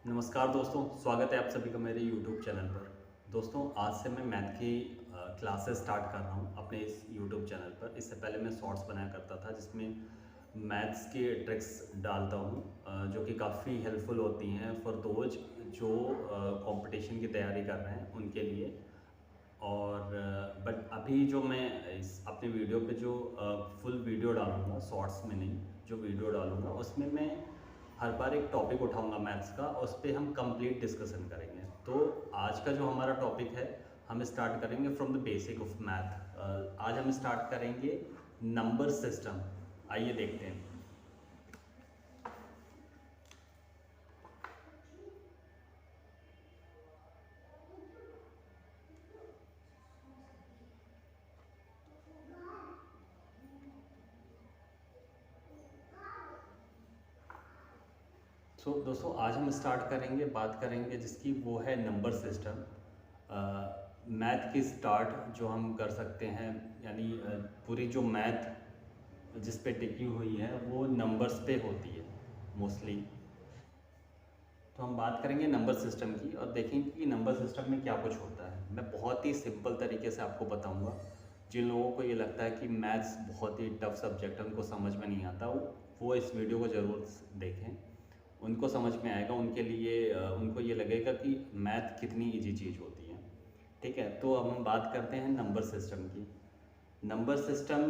नमस्कार दोस्तों, स्वागत है आप सभी का मेरे YouTube चैनल पर। दोस्तों, आज से मैं मैथ की क्लासेस स्टार्ट कर रहा हूँ अपने इस YouTube चैनल पर। इससे पहले मैं शॉर्ट्स बनाया करता था जिसमें मैथ्स के ट्रिक्स डालता हूँ जो कि काफ़ी हेल्पफुल होती हैं फॉर दोज जो कंपटीशन की तैयारी कर रहे हैं उनके लिए। और बट अभी जो मैं इस अपने वीडियो पे जो फुल वीडियो डालूँगा, शॉर्ट्स में नहीं, जो वीडियो डालूँगा उसमें मैं हर बार एक टॉपिक उठाऊँगा मैथ्स का और उस पे हम कंप्लीट डिस्कशन करेंगे। तो आज का जो हमारा टॉपिक है, हम स्टार्ट करेंगे from the basic of math. आज हम स्टार्ट करेंगे नंबर सिस्टम। आइए देखते हैं। दोस्तों, आज हम स्टार्ट करेंगे, बात करेंगे जिसकी वो है नंबर सिस्टम। मैथ की स्टार्ट जो हम कर सकते हैं, यानी पूरी जो मैथ जिस पे टिकी हुई है वो नंबर्स पे होती है मोस्टली। तो हम बात करेंगे नंबर सिस्टम की और देखेंगे कि नंबर सिस्टम में क्या कुछ होता है। मैं बहुत ही सिंपल तरीके से आपको बताऊंगा। जिन लोगों को ये लगता है कि मैथ्स बहुत ही टफ सब्जेक्ट है, उनको समझ में नहीं आता, वो इस वीडियो को ज़रूर देखें। उनको समझ में आएगा, उनके लिए उनको ये लगेगा कि मैथ कितनी इजी चीज़ होती है। ठीक है, तो अब हम बात करते हैं नंबर सिस्टम की। नंबर सिस्टम,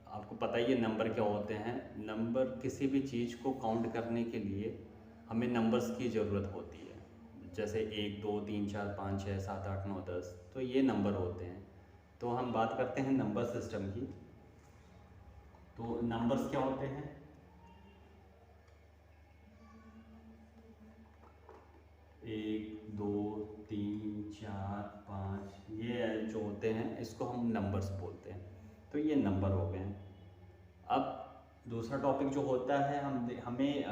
आपको पता ही है नंबर क्या होते हैं। नंबर, किसी भी चीज़ को काउंट करने के लिए हमें नंबर्स की ज़रूरत होती है। जैसे 1 2 3 4 5 6 7 8 9 10, तो ये नंबर होते हैं। तो हम बात करते हैं नंबर सिस्टम की। तो नंबर्स क्या होते हैं? 1 2 3 4 5, ये जो होते हैं इसको हम नंबर्स बोलते हैं। तो ये नंबर हो गए हैं। अब दूसरा टॉपिक जो होता है, हमें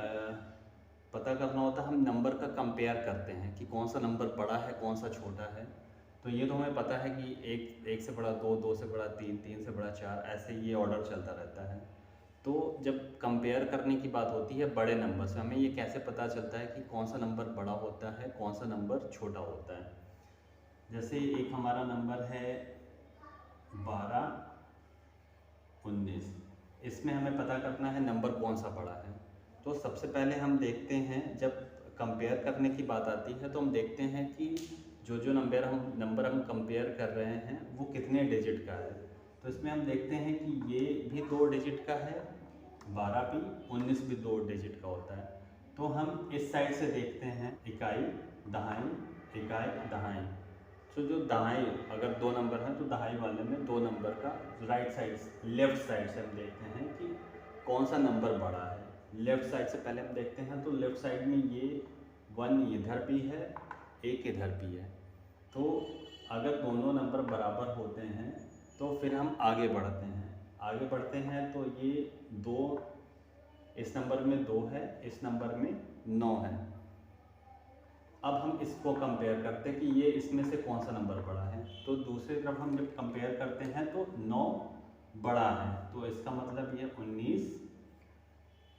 पता करना होता है, हम नंबर का कंपेयर करते हैं कि कौन सा नंबर बड़ा है, कौन सा छोटा है। तो ये तो हमें पता है कि एक से बड़ा 2, 2 से बड़ा 3, 3 से बड़ा 4, ऐसे ये ऑर्डर चलता रहता है। तो जब कंपेयर करने की बात होती है बड़े नंबर से, हमें ये कैसे पता चलता है कि कौन सा नंबर बड़ा होता है, कौन सा नंबर छोटा होता है। जैसे एक हमारा नंबर है 12 19, इसमें हमें पता करना है नंबर कौन सा बड़ा है। तो सबसे पहले हम देखते हैं, जब कंपेयर करने की बात आती है तो हम देखते हैं कि जो नंबर हम कंपेयर कर रहे हैं वो कितने डिजिट का है। तो इसमें हम देखते हैं कि ये भी 2 डिजिट का है, 12 भी, 19 भी 2 डिजिट का होता है। तो हम इस साइड से देखते हैं, इकाई दहाई, इकाई दहाई। तो जो दहाई, अगर 2 नंबर हैं तो दहाई वाले में 2 नंबर का राइट साइड, लेफ्ट साइड से हम देखते हैं कि कौन सा नंबर बड़ा है। लेफ्ट साइड से पहले हम देखते हैं, तो लेफ्ट साइड में ये 1 इधर भी है, 1 इधर भी है। तो अगर दोनों नंबर बराबर होते हैं तो फिर हम आगे बढ़ते हैं। आगे बढ़ते हैं तो ये 2, इस नंबर में 2 है, इस नंबर में 9 है। अब हम इसको कंपेयर करते हैं कि ये इसमें से कौन सा नंबर बड़ा है। तो दूसरी तरफ हम जब कंपेयर करते हैं तो 9 बड़ा है, तो इसका मतलब ये 19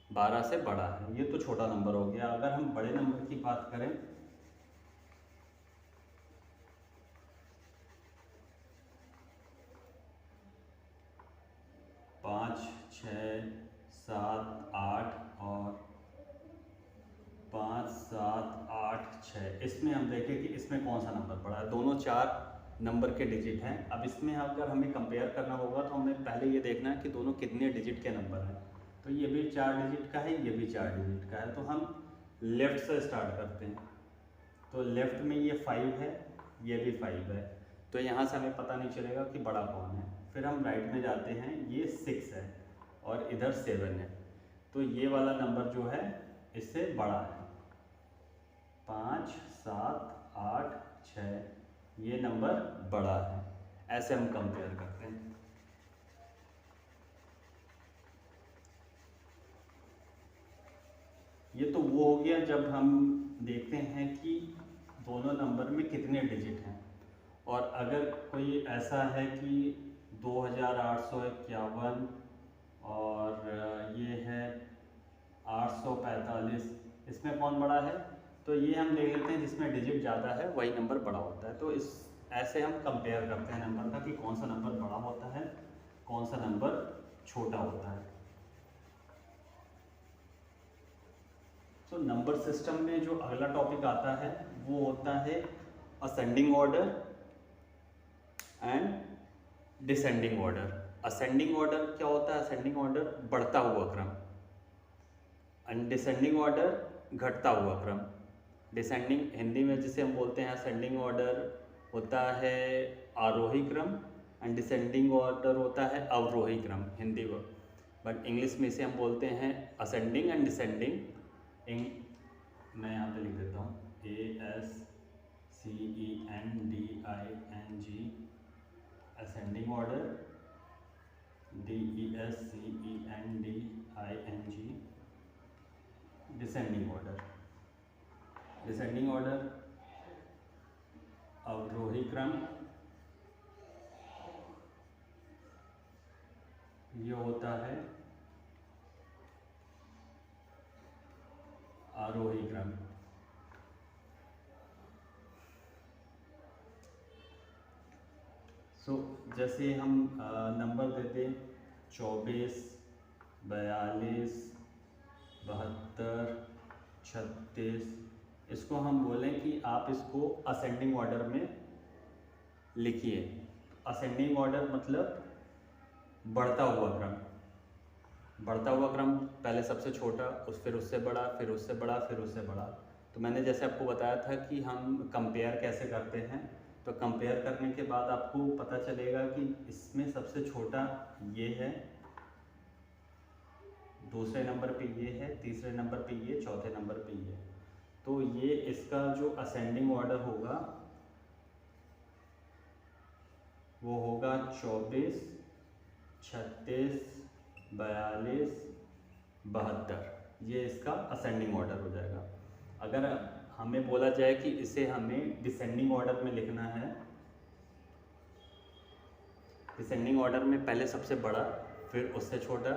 12 से बड़ा है। ये तो छोटा नंबर हो गया। अगर हम बड़े नंबर की बात करें, पाँच, 6, 7, 8 और 5 7 8 6, इसमें हम देखें कि इसमें कौन सा नंबर बड़ा है। दोनों 4 नंबर के डिजिट हैं। अब इसमें अगर हमें कंपेयर करना होगा तो हमें पहले ये देखना है कि दोनों कितने डिजिट के नंबर हैं। तो ये भी 4 डिजिट का है, ये भी 4 डिजिट का है। तो हम लेफ़्ट से स्टार्ट करते हैं। तो लेफ़्ट में ये 5 है, ये भी 5 है। तो यहाँ से हमें पता नहीं चलेगा कि बड़ा कौन है। फिर हम राइट में जाते हैं, ये 6 है और इधर 7 है। तो ये वाला नंबर जो है इससे बड़ा है। 5 7 8 6, ये नंबर बड़ा है। ऐसे हम कंपेयर करते हैं। ये तो वो हो गया जब हम देखते हैं कि दोनों नंबर में कितने डिजिट हैं। और अगर कोई ऐसा है कि 2851 और ये है 845, इसमें कौन बड़ा है? तो ये हम देख लेते हैं जिसमें डिजिट ज़्यादा है वही नंबर बड़ा होता है। तो इस ऐसे हम कंपेयर करते हैं नंबर का कि कौन सा नंबर बड़ा होता है, कौन सा नंबर छोटा होता है। तो नंबर सिस्टम में जो अगला टॉपिक आता है वो होता है ascending order and descending order. Ascending order क्या होता है? असेंडिंग ऑर्डर बढ़ता हुआ क्रम, एंड डिसेंडिंग ऑर्डर घटता हुआ क्रम। डिसेंडिंग हिंदी में जिसे हम बोलते हैं असेंडिंग ऑर्डर होता है आरोही क्रम, एंड डिसेंडिंग ऑर्डर होता है अवरोही क्रम हिंदी वर्ड, बट इंग्लिश में इसे हम बोलते हैं असेंडिंग एंड डिसेंडिंग। मैं यहाँ पे लिख देता हूँ ASCENDING ascending order, DESCENDING descending order. Descending order अवरोही क्रम, ये होता है आरोही क्रम। जैसे हम नंबर देते 24, 42, 72, 36, इसको हम बोलें कि आप इसको असेंडिंग ऑर्डर में लिखिए। असेंडिंग ऑर्डर मतलब बढ़ता हुआ क्रम। बढ़ता हुआ क्रम पहले सबसे छोटा, फिर उससे बड़ा, फिर उससे बड़ा, फिर उससे बड़ा। तो मैंने जैसे आपको बताया था कि हम कंपेयर कैसे करते हैं, तो कंपेयर करने के बाद आपको पता चलेगा कि इसमें सबसे छोटा ये है, दूसरे नंबर पे ये है, तीसरे नंबर पे ये, चौथे नंबर पे ये। तो ये इसका जो असेंडिंग ऑर्डर होगा वो होगा 24, 36, 42, 72। ये इसका असेंडिंग ऑर्डर हो जाएगा। अगर हमें बोला जाए कि इसे हमें डिसेंडिंग ऑर्डर में लिखना है, डिसेंडिंग ऑर्डर में पहले सबसे बड़ा, फिर उससे छोटा,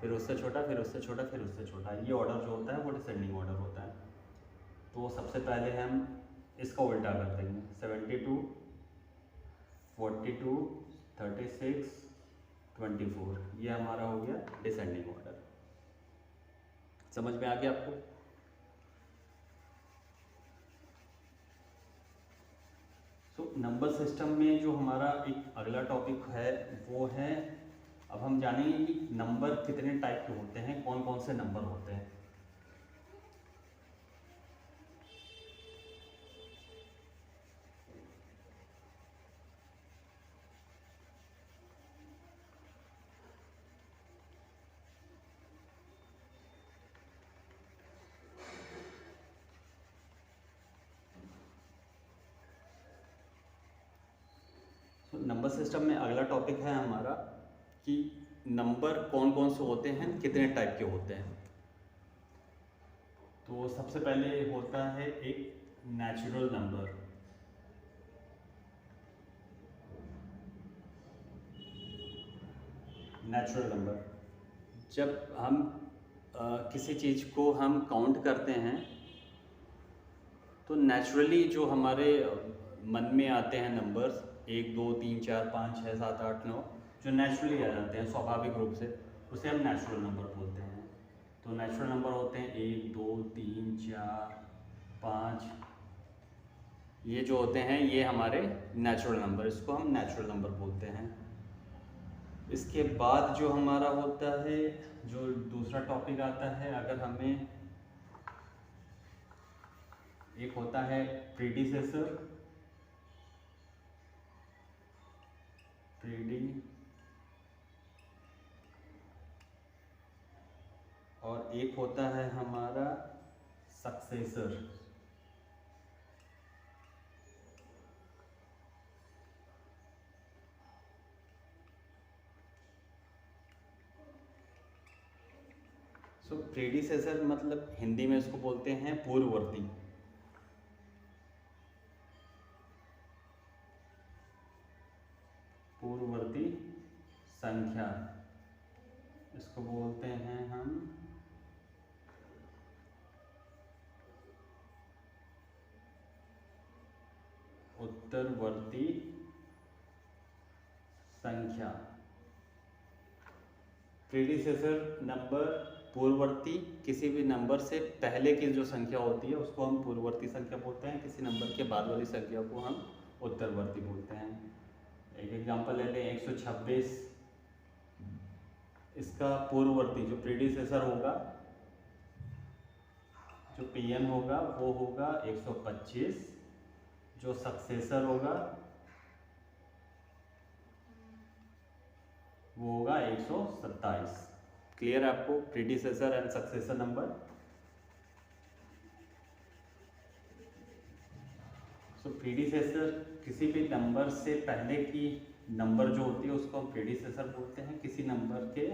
फिर उससे छोटा, फिर उससे छोटा, फिर उससे छोटा, ये ऑर्डर जो होता है वो डिसेंडिंग ऑर्डर होता है। तो सबसे पहले हम इसका उल्टा कर देंगे, 72, 42, 36, 24, ये हमारा हो गया डिसेंडिंग ऑर्डर। समझ में आ गया आपको? नंबर सिस्टम में जो हमारा एक अगला टॉपिक है वो है, अब हम जानेंगे कि नंबर कितने टाइप के होते हैं, कौन कौन से नंबर होते हैं। नंबर सिस्टम में अगला टॉपिक है हमारा कि नंबर कौन कौन से होते हैं, कितने टाइप के होते हैं। तो सबसे पहले होता है एक नेचुरल नंबर। नेचुरल नंबर, जब हम किसी चीज़ को हम काउंट करते हैं तो नेचुरली जो हमारे मन में आते हैं नंबर्स 1, 2, 3, 4, 5, 6, 7, 8, 9, जो नेचुरली आ जाते हैं स्वाभाविक रूप से, उसे हम नेचुरल नंबर बोलते हैं। तो नेचुरल नंबर होते हैं 1, 2, 3, 4, 5, ये जो होते हैं ये हमारे नेचुरल नंबर, इसको हम नेचुरल नंबर बोलते हैं। इसके बाद जो हमारा होता है, जो दूसरा टॉपिक आता है, अगर हमें एक होता है प्रीडिसेसर, और एक होता है हमारा सक्सेसर। प्रीडिसेसर मतलब हिंदी में इसको बोलते हैं पूर्ववर्ती। पूर्ववर्ती संख्या, इसको बोलते हैं हम उत्तरवर्ती संख्या। प्रीडिसेसर नंबर पूर्ववर्ती किसी भी नंबर से पहले की जो संख्या होती है उसको हम पूर्ववर्ती संख्या बोलते हैं, किसी नंबर के बाद वाली संख्या को हम उत्तरवर्ती बोलते हैं। एक एग्जांपल ले लें 126, इसका पूर्ववर्ती जो प्रीडिसेसर होगा, जो पीएन होगा वो होगा 125, जो सक्सेसर होगा वो होगा 127। क्लियर आपको predecessor and successor number? So predecessor किसी भी नंबर से पहले की नंबर जो होती है उसको हम प्रीडिसेसर बोलते हैं, किसी नंबर के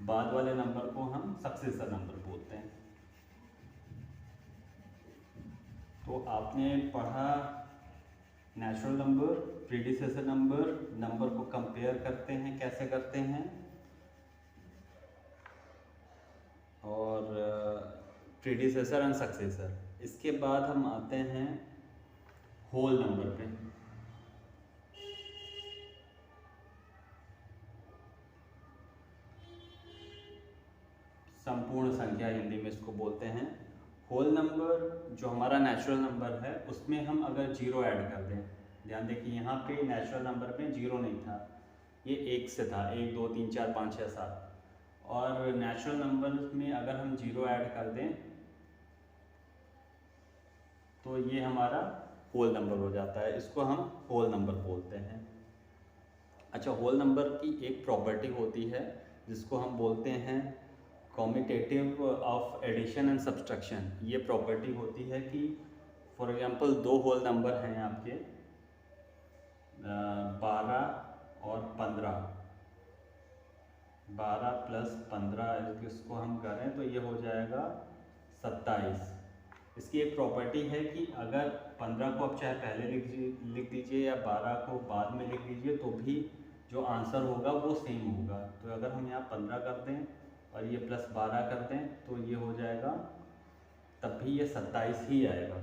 बाद वाले नंबर को हम सक्सेसर नंबर बोलते हैं। तो आपने पढ़ा natural number, predecessor number, number को कंपेयर करते हैं कैसे करते हैं, और प्रीडिसेसर एंड सक्सेसर। इसके बाद हम आते हैं होल नंबर पे। संपूर्ण संख्या हिंदी में इसको बोलते हैं। होल नंबर जो हमारा नेचुरल नंबर है उसमें हम अगर जीरो ऐड कर दें, ध्यान देखिए यहाँ पे नेचुरल नंबर में जीरो नहीं था, ये एक से था, 1 2 3 4 5 6 7, और नेचुरल नंबर में अगर हम जीरो ऐड कर दें तो ये हमारा होल नंबर हो जाता है, इसको हम होल नंबर बोलते हैं। अच्छा, होल नंबर की एक प्रॉपर्टी होती है जिसको हम बोलते हैं commutative of addition and subtraction. ये प्रॉपर्टी होती है कि फॉर एग्जांपल दो होल नंबर हैं आपके 12 और 15, 12 प्लस 15 इसको हम करें तो ये हो जाएगा 27। इसकी एक प्रॉपर्टी है कि अगर 15 को आप चाहे पहले लिख दीजिए या 12 को बाद में लिख दीजिए तो भी जो आंसर होगा वो सेम होगा। तो अगर हम यहाँ 15 कर दें और ये प्लस 12 कर दें तो ये हो जाएगा, तब भी ये 27 ही आएगा।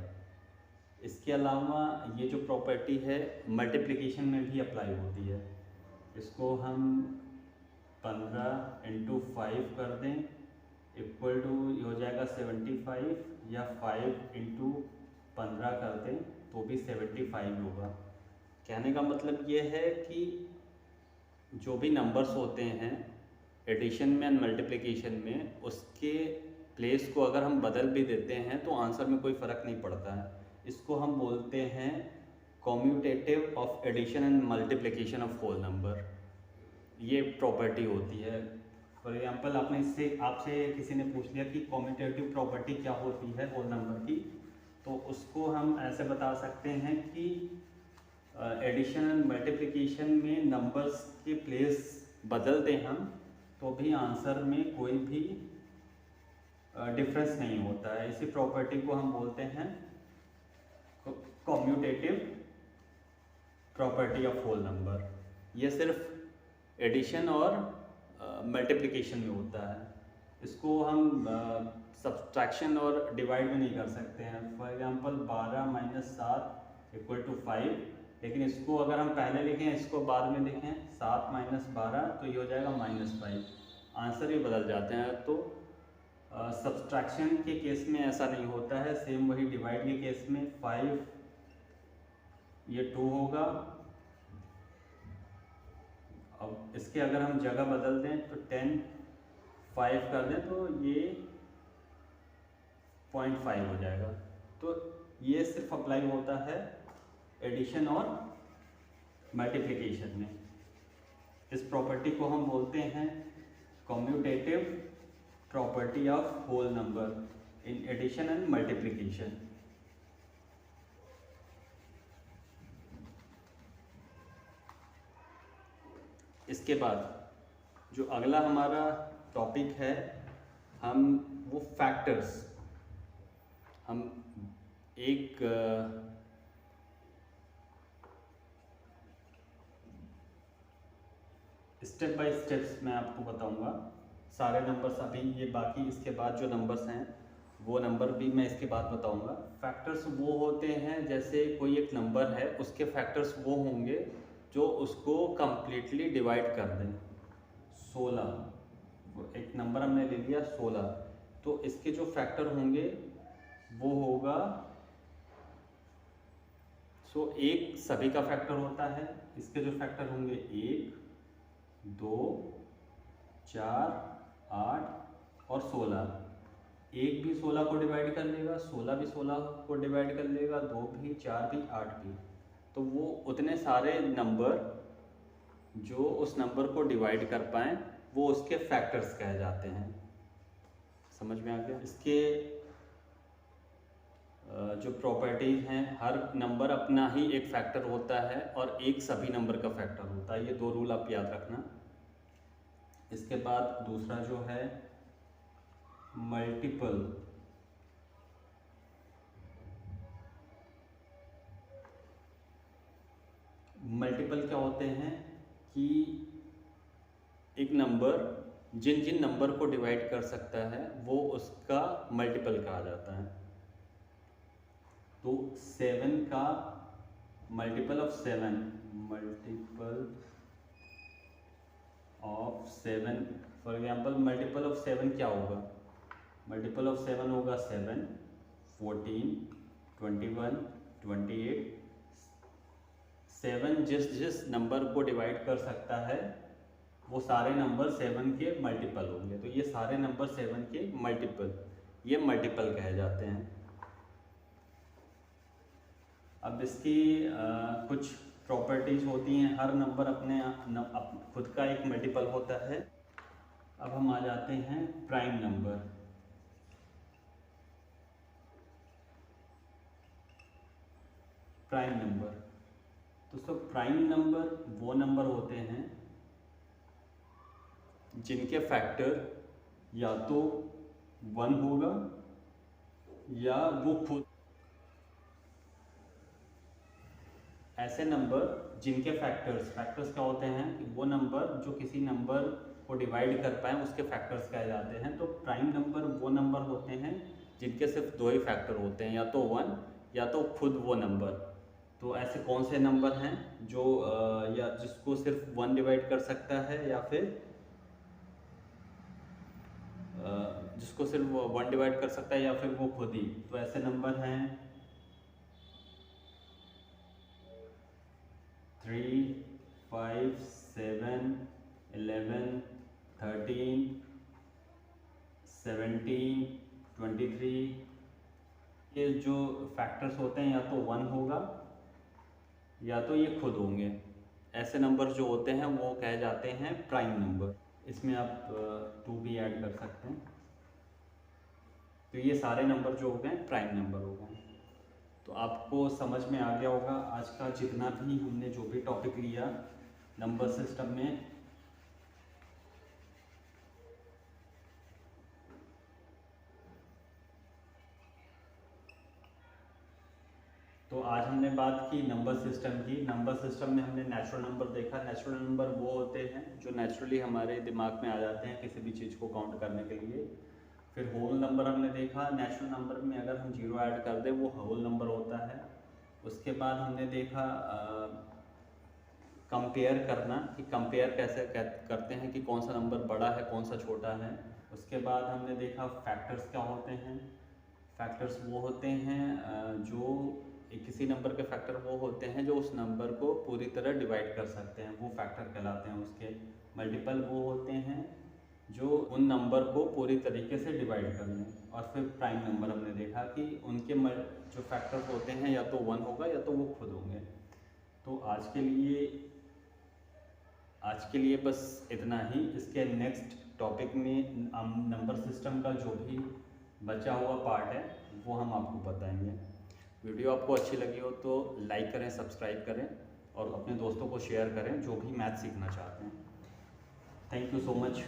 इसके अलावा ये जो प्रॉपर्टी है मल्टीप्लिकेशन में भी अप्लाई होती है। इसको हम 15 × 5 कर दें इक्वल टू ये हो जाएगा 75, या 5 × 15 कर दें तो भी 75 होगा। कहने का मतलब ये है कि जो भी नंबर्स होते हैं एडिशन में एंड मल्टीप्लिकेशन में, उसके प्लेस को अगर हम बदल भी देते हैं तो आंसर में कोई फ़र्क नहीं पड़ता है। इसको हम बोलते हैं commutative of addition and multiplication of whole number. ये प्रॉपर्टी होती है। फॉर एग्जांपल आपसे किसी ने पूछ लिया कि कॉम्यूटेटिव प्रॉपर्टी क्या होती है होल नंबर की, तो उसको हम ऐसे बता सकते हैं कि एडिशन एंड मल्टीप्लिकेशन में नंबर्स के प्लेस बदल दें हम तो भी आंसर में कोई भी डिफरेंस नहीं होता है। इसी प्रॉपर्टी को हम बोलते हैं commutative property of whole number. ये सिर्फ एडिशन और मल्टीप्लिकेशन में होता है। इसको हम सब्सट्रैक्शन और डिवाइड में नहीं कर सकते हैं। फॉर एग्जांपल 12 - 7 = 5, लेकिन इसको अगर हम पहले लिखें इसको बाद में लिखें 7 - 12 तो ये हो जाएगा -5, आंसर ही बदल जाते हैं। तो सब्सट्रैक्शन के केस में ऐसा नहीं होता है। सेम वही डिवाइड के केस में 5 ये 2 होगा। अब इसके अगर हम जगह बदल दें तो 10 5 कर दें तो ये 0.5 हो जाएगा। तो ये सिर्फ अप्लाई होता है एडिशन और मल्टीप्लिकेशन में। इस प्रॉपर्टी को हम बोलते हैं commutative property of whole number in addition and multiplication. इसके बाद जो अगला हमारा टॉपिक है वो फैक्टर्स। हम एक स्टेप बाय स्टेप्स मैं आपको बताऊंगा। सारे नंबर्स अभी ये बाकी इसके बाद जो नंबर्स हैं वो नंबर भी मैं इसके बाद बताऊंगा। फैक्टर्स वो होते हैं, जैसे कोई एक नंबर है, उसके फैक्टर्स वो होंगे जो उसको कम्प्लीटली डिवाइड कर दें। 16, एक नंबर हमने ले लिया 16, तो इसके जो फैक्टर होंगे वो होगा, एक सभी का फैक्टर होता है, इसके जो फैक्टर होंगे 1, 2, 4, 8 और 16। एक भी 16 को डिवाइड कर लेगा, 16 भी 16 को डिवाइड कर लेगा, 2 भी, 4 भी, 8 भी। तो वो उतने सारे नंबर जो उस नंबर को डिवाइड कर पाएँ वो उसके फैक्टर्स कहे जाते हैं। समझ में आ गया? इसके जो प्रॉपर्टीज हैं, हर नंबर अपना ही एक फैक्टर होता है और एक सभी नंबर का फैक्टर होता है। ये 2 रूल आप याद रखना। इसके बाद दूसरा जो है मल्टीपल। मल्टीपल क्या होते हैं कि एक नंबर जिन जिन नंबर को डिवाइड कर सकता है वो उसका मल्टीपल कहा जाता है। तो 7 का multiple of 7, multiple of 7, for example multiple of 7 क्या होगा? मल्टीपल ऑफ 7 होगा 7, 14, 21, 28। 7 जिस जिस नंबर को डिवाइड कर सकता है वो सारे नंबर 7 के मल्टीपल होंगे। तो ये सारे नंबर 7 के मल्टीपल, ये मल्टीपल कहे जाते हैं। अब इसकी कुछ प्रॉपर्टीज होती हैं। हर नंबर अपने खुद का एक मल्टीपल होता है। अब हम आ जाते हैं प्राइम नंबर। प्राइम नंबर दोस्तों, प्राइम नंबर वो नंबर होते हैं जिनके फैक्टर या तो 1 होगा या वो खुद, ऐसे नंबर जिनके फैक्टर्स क्या होते हैं कि वो नंबर जो किसी नंबर को डिवाइड कर पाए उसके फैक्टर्स कहे जाते हैं। तो प्राइम नंबर वो नंबर होते हैं जिनके सिर्फ 2 ही फैक्टर होते हैं, या तो 1 या तो खुद वो नंबर। तो ऐसे कौन से नंबर हैं जो या जिसको सिर्फ 1 डिवाइड कर सकता है या फिर जिसको सिर्फ 1 डिवाइड कर सकता है या फिर वो खुद ही? तो ऐसे नंबर हैं 3, 5, 7, 11, 13, 17, 23। ये जो फैक्टर्स होते हैं या तो 1 होगा या तो ये खुद होंगे। ऐसे नंबर जो होते हैं वो कहे जाते हैं प्राइम नंबर। इसमें आप 2 भी ऐड कर सकते हैं। तो ये सारे नंबर जो हो गए प्राइम नंबर हो गए। तो आपको समझ में आ गया होगा आज का जितना भी हमने जो भी टॉपिक लिया नंबर सिस्टम में। तो आज हमने बात की नंबर सिस्टम की। नंबर सिस्टम में हमने नेचुरल नंबर देखा। नेचुरल नंबर वो होते हैं जो नेचुरली हमारे दिमाग में आ जाते हैं किसी भी चीज़ को काउंट करने के लिए। फिर होल नंबर हमने देखा। नेचुरल नंबर में अगर हम 0 ऐड कर दें वो होल नंबर होता है। उसके बाद हमने देखा कंपेयर करना, कि कंपेयर कैसे करते हैं कि कौन सा नंबर बड़ा है कौन सा छोटा है। उसके बाद हमने देखा फैक्टर्स क्या होते हैं। फैक्टर्स वो होते हैं जो किसी नंबर के फैक्टर वो होते हैं जो उस नंबर को पूरी तरह डिवाइड कर सकते हैं, वो फैक्टर कहलाते हैं उसके। मल्टीपल वो होते हैं जो उन नंबर को पूरी तरीके से डिवाइड कर लें। और फिर प्राइम नंबर हमने देखा कि उनके जो फैक्टर्स होते हैं या तो 1 होगा या तो वो खुद होंगे। तो आज के लिए बस इतना ही। इसके नेक्स्ट टॉपिक में हम नंबर सिस्टम का जो भी बचा हुआ पार्ट है वो हम आपको बताएंगे। वीडियो आपको अच्छी लगी हो तो लाइक करें, सब्सक्राइब करें और अपने दोस्तों को शेयर करें जो भी मैथ सीखना चाहते हैं। Thank you so much.